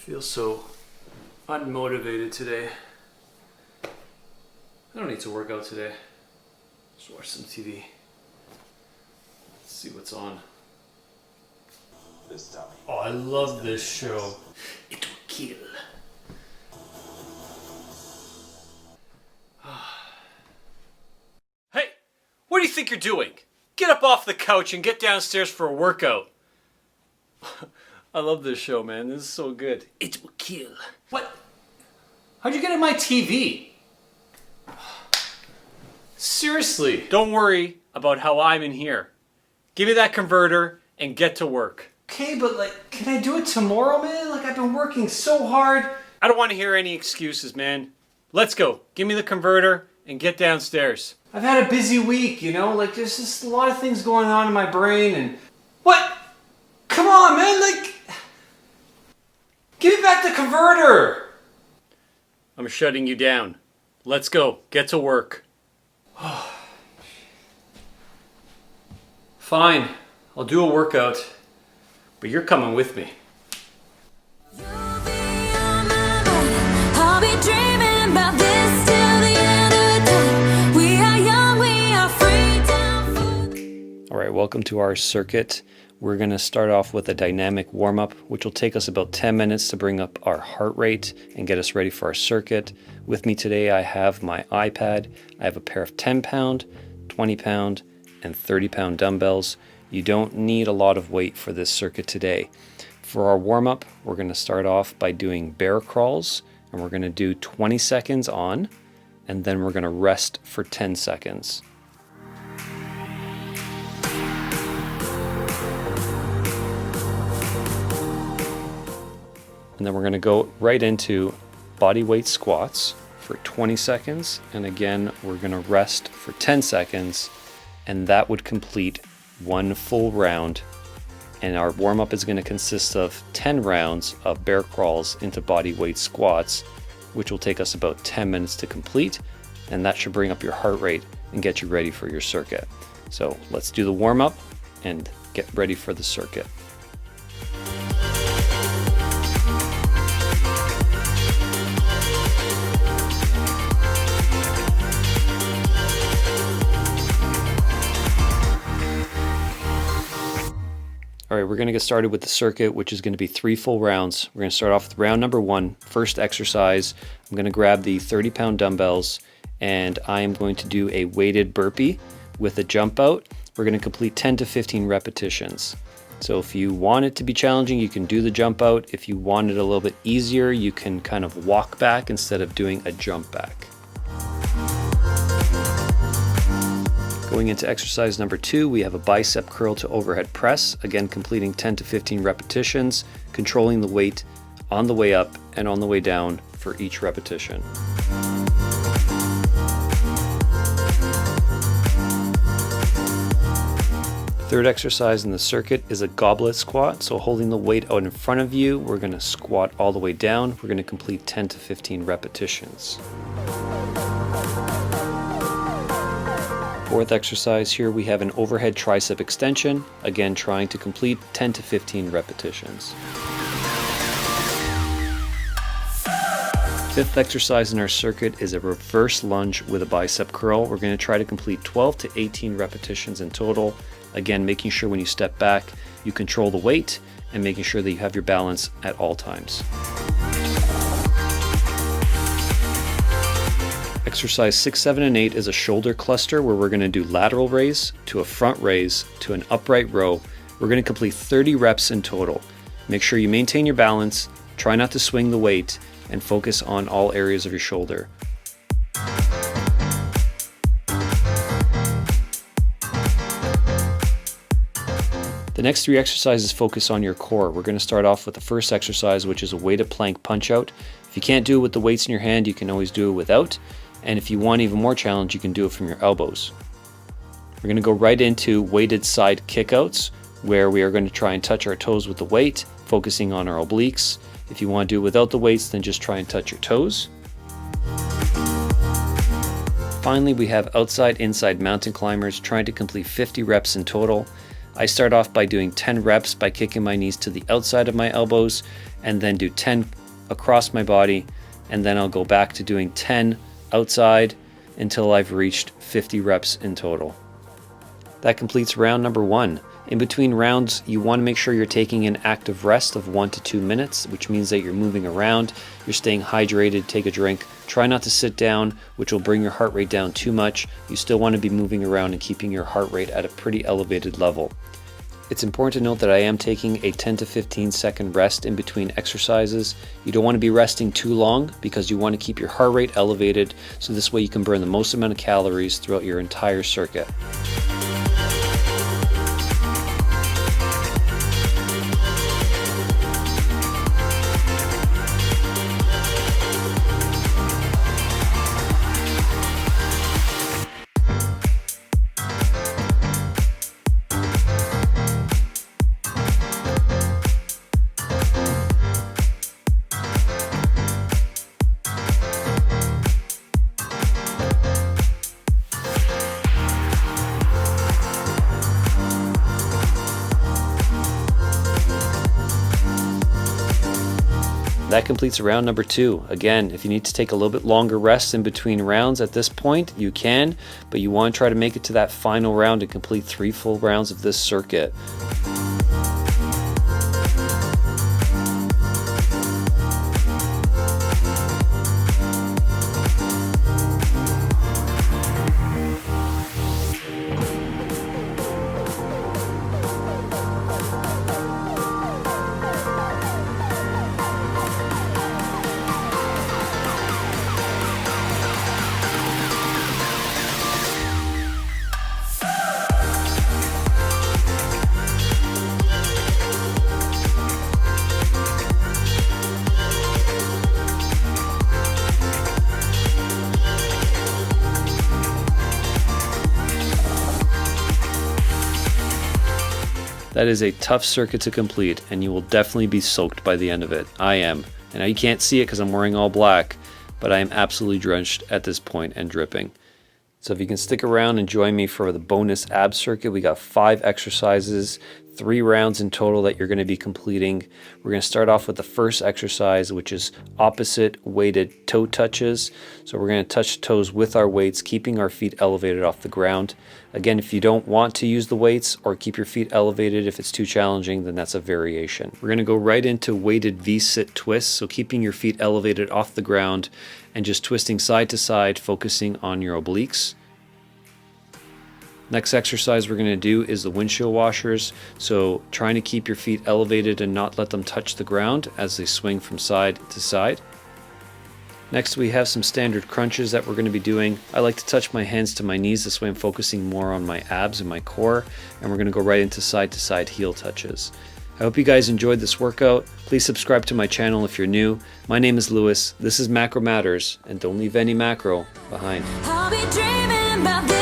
feel so unmotivated today. I don't need to work out today. Just watch some TV. Let's see what's on. Oh, I love this show. It will kill. Hey, what do you think you're doing? Get up off the couch and get downstairs for a workout. I love this show, man. This is so good. It will kill. What? How'd you get in my TV? Seriously. Don't worry about how I'm in here. Give me that converter and get to work. Okay, but like, can I do it tomorrow, man? Like, I've been working so hard. I don't want to hear any excuses, man. Let's go. Give me the converter and get downstairs. I've had a busy week, you know? Like, there's just a lot of things going on in my brain and... What? Come on, man, like... Give me back the converter! I'm shutting you down. Let's go. Get to work. Fine. I'll do a workout. But you're coming with me. Alright, welcome to our circuit. We're going to start off with a dynamic warm-up, which will take us about 10 minutes to bring up our heart rate and get us ready for our circuit. With me today I have my iPad. I have a pair of 10-pound, 20-pound, and 30-pound dumbbells. You don't need a lot of weight for this circuit today. For our warm-up, we're going to start off by doing bear crawls, and we're going to do 20 seconds on, and then we're going to rest for 10 seconds. And then we're going to go right into body weight squats for 20 seconds, and again we're going to rest for 10 seconds, and that would complete one full round. And our warm-up is going to consist of 10 rounds of bear crawls into body weight squats, which will take us about 10 minutes to complete, and that should bring up your heart rate and get you ready for your circuit. So let's do the warm-up and get ready for the circuit. All right, we're going to get started with the circuit, which is going to be 3 full rounds. We're going to start off with round number 1, first exercise. I'm going to grab the 30-pound dumbbells, and I am going to do a weighted burpee with a jump out. We're going to complete 10 to 15 repetitions. So if you want it to be challenging, you can do the jump out. If you want it a little bit easier, you can kind of walk back instead of doing a jump back. Going into exercise number 2, we have a bicep curl to overhead press, again completing 10 to 15 repetitions, controlling the weight on the way up and on the way down for each repetition. Third exercise in the circuit is a goblet squat, so holding the weight out in front of you, we're going to squat all the way down. We're going to complete 10 to 15 repetitions. Fourth exercise here, we have an overhead tricep extension, again trying to complete 10 to 15 repetitions. Fifth exercise in our circuit is a reverse lunge with a bicep curl. We're going to try to complete 12 to 18 repetitions in total. Again, making sure when you step back, you control the weight and making sure that you have your balance at all times. Exercise 6, 7, and 8 is a shoulder cluster where we're going to do lateral raise to a front raise to an upright row. We're going to complete 30 reps in total. Make sure you maintain your balance, try not to swing the weight, and focus on all areas of your shoulder. The next 3 exercises focus on your core. We're going to start off with the first exercise, which is a weighted plank punch out. If you can't do it with the weights in your hand, you can always do it without. And if you want even more challenge, you can do it from your elbows. We're going to go right into weighted side kickouts, where we are going to try and touch our toes with the weight, focusing on our obliques. If you want to do it without the weights, then just try and touch your toes. Finally, we have outside inside mountain climbers, trying to complete 50 reps in total. I start off by doing 10 reps by kicking my knees to the outside of my elbows, and then do 10 across my body, and then I'll go back to doing 10 outside until I've reached 50 reps in total. That completes round number 1. In between rounds, you want to make sure you're taking an active rest of 1 to 2 minutes, which means that you're moving around, you're staying hydrated, take a drink. Try not to sit down, which will bring your heart rate down too much. You still want to be moving around and keeping your heart rate at a pretty elevated level. It's important to note that I am taking a 10 to 15 second rest in between exercises. You don't want to be resting too long because you want to keep your heart rate elevated, so this way you can burn the most amount of calories throughout your entire circuit. That completes round number 2. Again, if you need to take a little bit longer rest in between rounds at this point, you can, but you want to try to make it to that final round and complete 3 full rounds of this circuit. That is a tough circuit to complete, and you will definitely be soaked by the end of it. I am. And you can't see it because I'm wearing all black, but I am absolutely drenched at this point and dripping. So if you can stick around and join me for the bonus ab circuit, we got 5 exercises, 3 rounds in total that you're going to be completing. We're going to start off with the first exercise, which is opposite weighted toe touches. So we're going to touch toes with our weights, keeping our feet elevated off the ground. Again, if you don't want to use the weights or keep your feet elevated if it's too challenging, then that's a variation. We're going to go right into weighted V-sit twists, so keeping your feet elevated off the ground and just twisting side to side, focusing on your obliques. Next exercise we're going to do is the windshield washers, so trying to keep your feet elevated and not let them touch the ground as they swing from side to side. Next we have some standard crunches that we're going to be doing. I like to touch my hands to my knees, this way I'm focusing more on my abs and my core, and we're going to go right into side to side heel touches. I hope you guys enjoyed this workout. Please subscribe to my channel if you're new. My name is Lewis, this is Macro Matters, and don't leave any macro behind. I'll be dreaming about this.